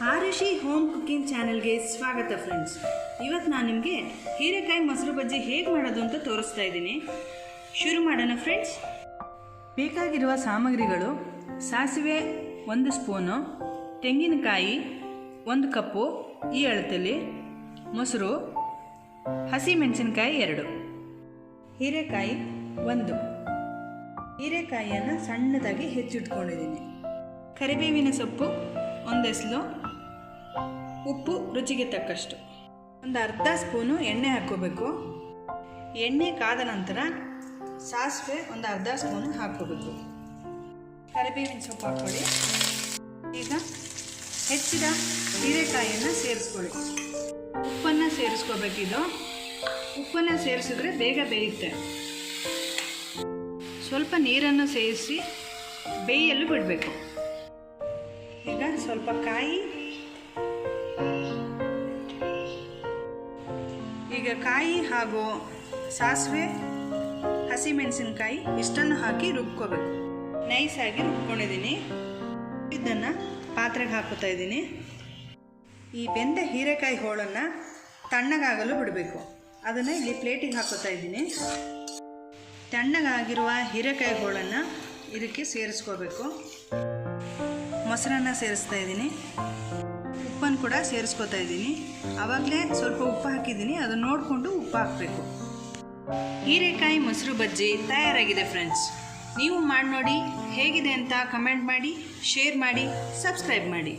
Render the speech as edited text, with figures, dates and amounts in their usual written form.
Arushi home cooking ಚಾನೆಲ್ಗೆ ಸ್ವಾಗತ friends. ಇವತ್ತು ನಾನು ನಿಮಗೆ ಹೀರೆಕಾಯಿ ಮೊಸರು ಬಜ್ಜಿ ಹೇಗೆ ಮಾಡೋದು ಅಂತ ತೋರಿಸ್ತಾ ಇದ್ದೀನಿ. ಶುರು ಮಾಡೋಣ ಫ್ರೆಂಡ್ಸ್. ಬೇಕಾಗಿರುವ ಸಾಮಗ್ರಿಗಳು: ಸಾಸಿವೆ 1 ಸ್ಪೂನು, ತೆಂಗಿನಕಾಯಿ 1 ಕಪ್ಪು ಈ ಅಳತೆಯಲ್ಲಿ, ಮೊಸರು, ಹಸಿಮೆಣಸಿನಕಾಯಿ 2, ಹೀರೆಕಾಯಿ 1, ಹೀರೆಕಾಯಿಯನ್ನು ಸಣ್ಣದಾಗಿ ಹೆಚ್ಚಿಟ್ಕೊಂಡಿದ್ದೀನಿ, ಕರಿಬೇವಿನ ಸೊಪ್ಪು 1 ಎಸಳು, ಉಪ್ಪು ರುಚಿಗೆ ತಕ್ಕಷ್ಟು, ಒಂದು ಅರ್ಧ ಸ್ಪೂನು ಎಣ್ಣೆ ಹಾಕ್ಕೋಬೇಕು. ಎಣ್ಣೆ ಕಾದ ನಂತರ ಸಾಸಿವೆ ಒಂದು ಅರ್ಧ ಸ್ಪೂನು ಹಾಕ್ಕೋಬೇಕು. ಕರಿಬೇವಿನ ಸೊಪ್ಪು ಹಾಕ್ಕೊಳ್ಳಿ. ಈಗ ಹೆಚ್ಚಿದ ಹೀರೆಕಾಯಿಯನ್ನು ಸೇರಿಸ್ಕೊಳ್ಳಿ. ಉಪ್ಪನ್ನು ಸೇರಿಸ್ಕೋಬೇಕಿದು. ಉಪ್ಪನ್ನು ಸೇರಿಸಿದ್ರೆ ಬೇಗ ಬೇಯುತ್ತೆ. ಸ್ವಲ್ಪ ನೀರನ್ನು ಸೇರಿಸಿ ಬೇಯಲು ಬಿಡಬೇಕು. ಈಗ ಸ್ವಲ್ಪ ಕಾಯಿ ಹಾಗೂ ಸಾಸಿವೆ, ಹಸಿಮೆಣಸಿನಕಾಯಿ ಇಷ್ಟನ್ನು ಹಾಕಿ ರುಬ್ಕೋಬೇಕು. ನೈಸಾಗಿ ರುಬ್ಕೊಂಡಿದ್ದೀನಿ. ಇದನ್ನು ಪಾತ್ರೆಗೆ ಹಾಕೋತಾ ಇದ್ದೀನಿ. ಈ ಬೆಂದ ಹೀರೆಕಾಯಿ ಹೋಳನ್ನು ತಣ್ಣಗಾಗಲು ಬಿಡಬೇಕು. ಅದನ್ನು ಇಲ್ಲಿ ಪ್ಲೇಟಿಗೆ ಹಾಕೋತಾ ಇದ್ದೀನಿ. ತಣ್ಣಗಾಗಿರುವ ಹೀರೆಕಾಯಿ ಹೋಳನ್ನು ಇದಕ್ಕೆ ಸೇರಿಸ್ಕೋಬೇಕು. ಮೊಸರನ್ನು ಸೇರಿಸ್ತಾ ಇದ್ದೀನಿ. ಉಪ್ಪನ್ನು ಕೂಡ ಸೇರಿಸ್ಕೋತಾ ಇದ್ದೀನಿ. ಆವಾಗಲೇ ಸ್ವಲ್ಪ ಉಪ್ಪು ಹಾಕಿದ್ದೀನಿ, ಅದನ್ನು ನೋಡಿಕೊಂಡು ಉಪ್ಪು ಹಾಕಬೇಕು. ಹೀರೆಕಾಯಿ ಮೊಸರು ಬಜ್ಜಿ ತಯಾರಾಗಿದೆ ಫ್ರೆಂಡ್ಸ್. ನೀವು ಮಾಡಿ ನೋಡಿ, ಹೇಗಿದೆ ಅಂತ ಕಮೆಂಟ್ ಮಾಡಿ, ಶೇರ್ ಮಾಡಿ, ಸಬ್ಸ್ಕ್ರೈಬ್ ಮಾಡಿ.